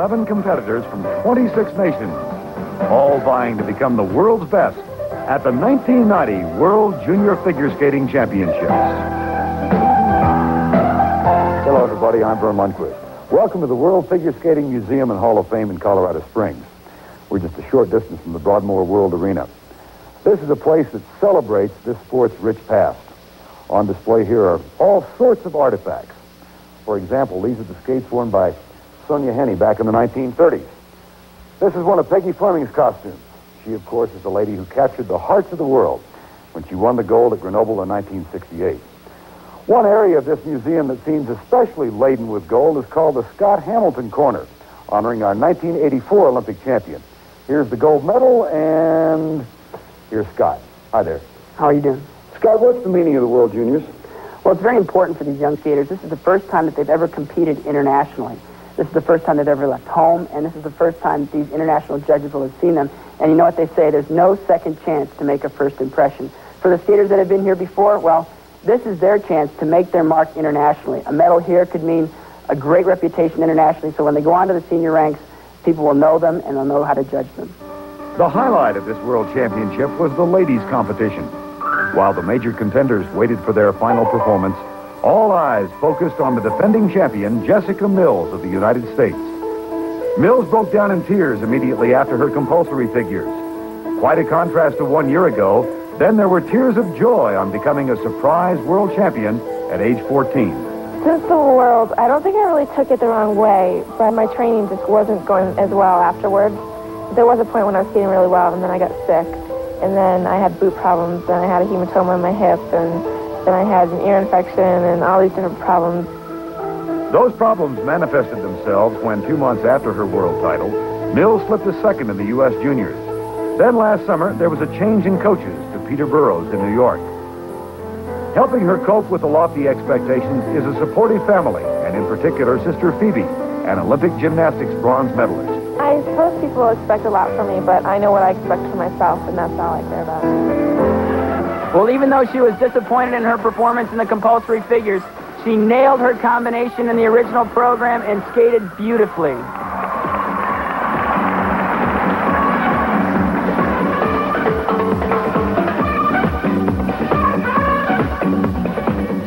11 competitors from 26 nations, all vying to become the world's best at the 1990 World Junior Figure Skating Championships. Hello, everybody. I'm Vern Lundquist. Welcome to the World Figure Skating Museum and Hall of Fame in Colorado Springs. We're just a short distance from the Broadmoor World Arena. This is a place that celebrates this sport's rich past. On display here are all sorts of artifacts. For example, these are the skates worn by Sonia Henne back in the 1930s. This is one of Peggy Fleming's costumes. She, of course, is the lady who captured the hearts of the world when she won the gold at Grenoble in 1968. One area of this museum that seems especially laden with gold is called the Scott Hamilton Corner, honoring our 1984 Olympic champion. Here's the gold medal, and here's Scott. Hi there. How are you doing? Scott, what's the meaning of the World Juniors? Well, it's very important for these young skaters. This is the first time that they've ever competed internationally. This is the first time they've ever left home, and this is the first time these international judges will have seen them. And you know what they say, there's no second chance to make a first impression. For the skaters that have been here before, well, this is their chance to make their mark internationally. A medal here could mean a great reputation internationally, so when they go on to the senior ranks, people will know them and they'll know how to judge them. The highlight of this World Championship was the ladies' competition. While the major contenders waited for their final performance, all eyes focused on the defending champion, Jessica Mills of the United States. Mills broke down in tears immediately after her compulsory figures. Quite a contrast to 1 year ago. Then there were tears of joy on becoming a surprise world champion at age 14. Since the World, I don't think I really took it the wrong way, but my training just wasn't going as well afterwards. There was a point when I was skating really well, and then I got sick. And then I had boot problems, and I had a hematoma in my hip, and then I had an ear infection, and all these different problems. Those problems manifested themselves when 2 months after her world title, Mills slipped a second in the U.S. Juniors. Then last summer, there was a change in coaches to Peter Burroughs in New York. Helping her cope with the lofty expectations is a supportive family, and in particular, Sister Phoebe, an Olympic gymnastics bronze medalist. I suppose people expect a lot from me, but I know what I expect for myself, and that's all I care about. Well, even though she was disappointed in her performance in the compulsory figures, she nailed her combination in the original program and skated beautifully.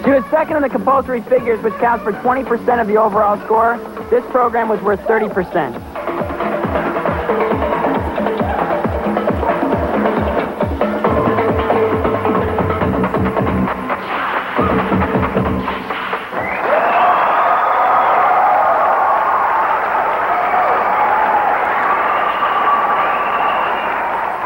She was second in the compulsory figures, which counts for 20% of the overall score. This program was worth 30%.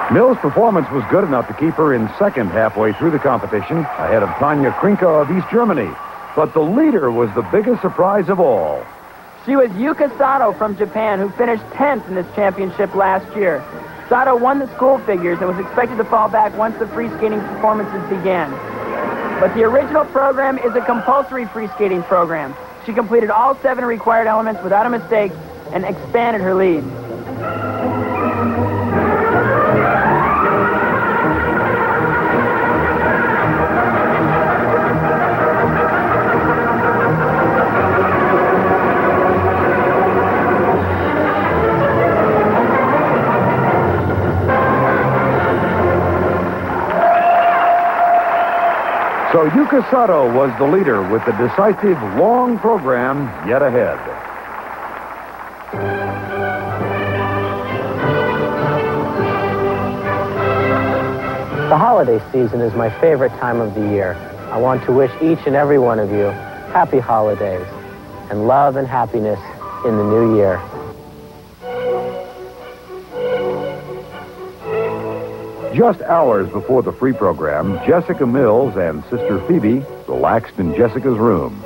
Mills' performance was good enough to keep her in second halfway through the competition, ahead of Tanja Krienke of East Germany. But the leader was the biggest surprise of all. She was Yuka Sato from Japan, who finished 10th in this championship last year. Sato won the school figures and was expected to fall back once the free skating performances began. But the original program is a compulsory free skating program. She completed all 7 required elements without a mistake and expanded her lead. So Yuka Sato was the leader with the decisive long program yet ahead. The holiday season is my favorite time of the year. I want to wish each and every one of you happy holidays and love and happiness in the new year. Just hours before the free program, Jessica Mills and Sister Phoebe relaxed in Jessica's room.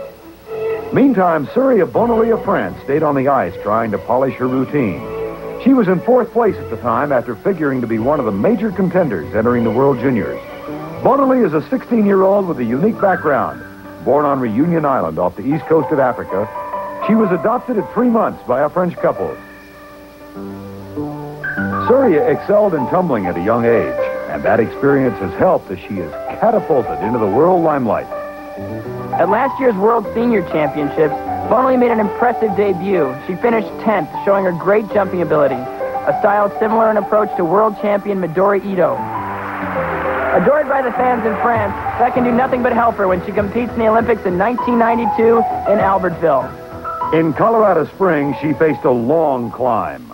Meantime, Surya of Bonaly of France stayed on the ice trying to polish her routine. She was in 4th place at the time after figuring to be one of the major contenders entering the World Juniors. Bonaly is a 16-year-old with a unique background. Born on Reunion Island off the east coast of Africa, she was adopted at 3 months by a French couple. Surya excelled in tumbling at a young age, and that experience has helped as she is catapulted into the world limelight. At last year's World Senior Championships, Bonaly made an impressive debut. She finished 10th, showing her great jumping ability, a style similar in approach to world champion Midori Ito. Adored by the fans in France, that can do nothing but help her when she competes in the Olympics in 1992 in Albertville. In Colorado Springs, she faced a long climb.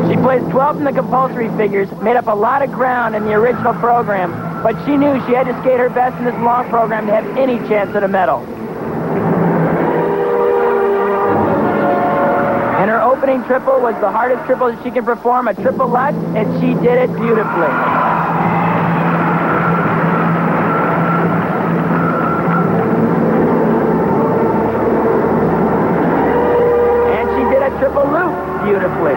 She placed 12th in the compulsory figures, made up a lot of ground in the original program, but she knew she had to skate her best in this long program to have any chance at a medal. And her opening triple was the hardest triple that she can perform, a triple Lutz, and she did it beautifully. And she did a triple loop beautifully.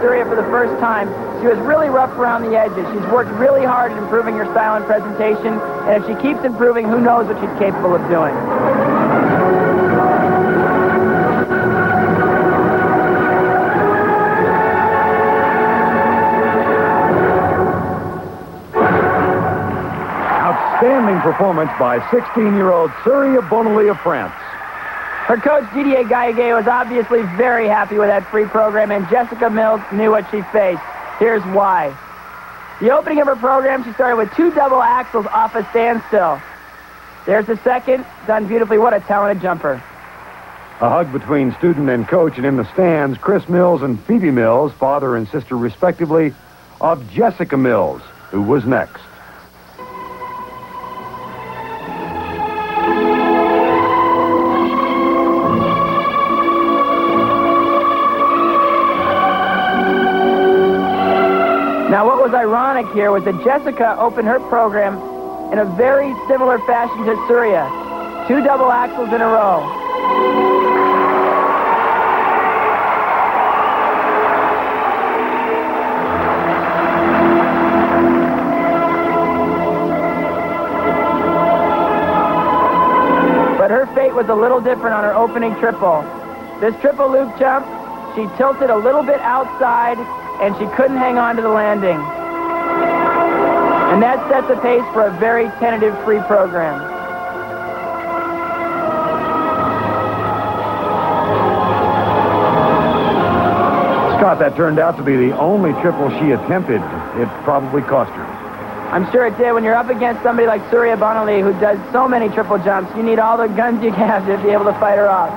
Surya for the first time. She was really rough around the edges. She's worked really hard at improving her style and presentation, and if she keeps improving, who knows what she's capable of doing. Outstanding performance by 16-year-old Surya Bonaly of France. Her coach, Didier Gaillet, was obviously very happy with that free program, and Jessica Mills knew what she faced. Here's why. The opening of her program, she started with 2 double axels off a standstill. There's the second, done beautifully. What a talented jumper. A hug between student and coach, and in the stands, Chris Mills and Phoebe Mills, father and sister respectively, of Jessica Mills, who was next. Now, what was ironic here was that Jessica opened her program in a very similar fashion to Surya. 2 double axels in a row. But her fate was a little different on her opening triple. This triple loop jump, she tilted a little bit outside, and she couldn't hang on to the landing. And that set the pace for a very tentative free program. Scott, that turned out to be the only triple she attempted. It probably cost her. I'm sure it did. When you're up against somebody like Surya Bonaly, who does so many triple jumps, you need all the guns you have to be able to fight her off.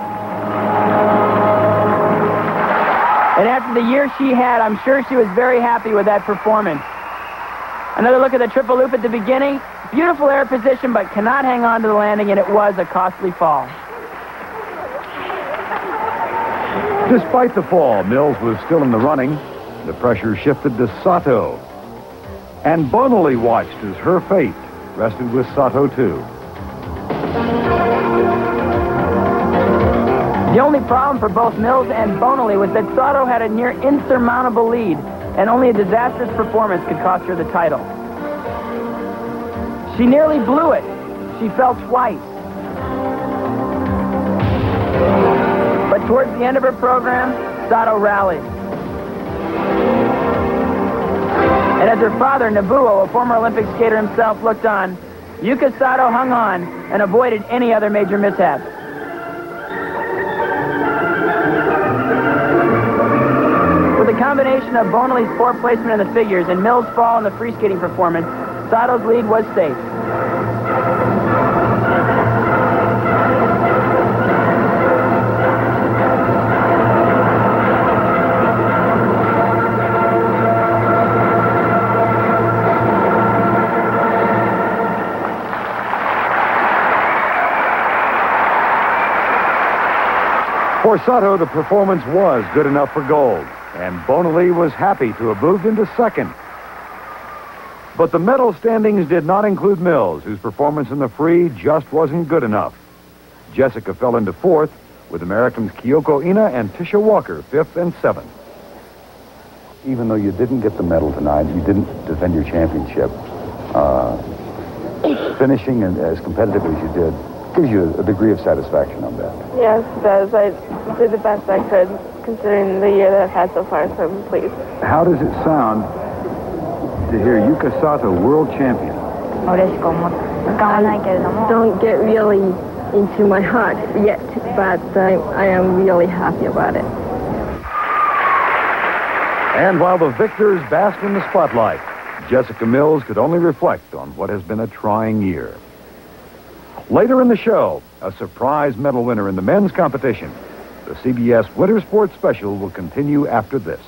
And after the year she had, I'm sure she was very happy with that performance. Another look at the triple loop at the beginning. Beautiful air position, but cannot hang on to the landing, and it was a costly fall. Despite the fall, Mills was still in the running. The pressure shifted to Sato. And Bonaly watched as her fate rested with Sato, too. The only problem for both Mills and Bonaly was that Sato had a near insurmountable lead, and only a disastrous performance could cost her the title. She nearly blew it. She fell twice. But towards the end of her program, Sato rallied. And as her father, Nobuo, a former Olympic skater himself, looked on, Yuka Sato hung on and avoided any other major mishaps. With a combination of Bonaly's poor placement in the figures and Mills' fall in the free skating performance, Sato's lead was safe. For Sato, the performance was good enough for gold, and Bonaly was happy to have moved into second. But the medal standings did not include Mills, whose performance in the free just wasn't good enough. Jessica fell into fourth, with Americans Kyoko Ina and Tisha Walker 5th and 7th. Even though you didn't get the medal tonight, you didn't defend your championship, finishing as competitive as you did gives you a degree of satisfaction on that. Yes, it does. I did the best I could, considering the year that I've had so far, so I'm pleased. How does it sound to hear Yuka Sato world champion? I don't get really into my heart yet, but I am really happy about it. And while the victors bask in the spotlight, Jessica Mills could only reflect on what has been a trying year. Later in the show, a surprise medal winner in the men's competition. The CBS Winter Sports Special will continue after this.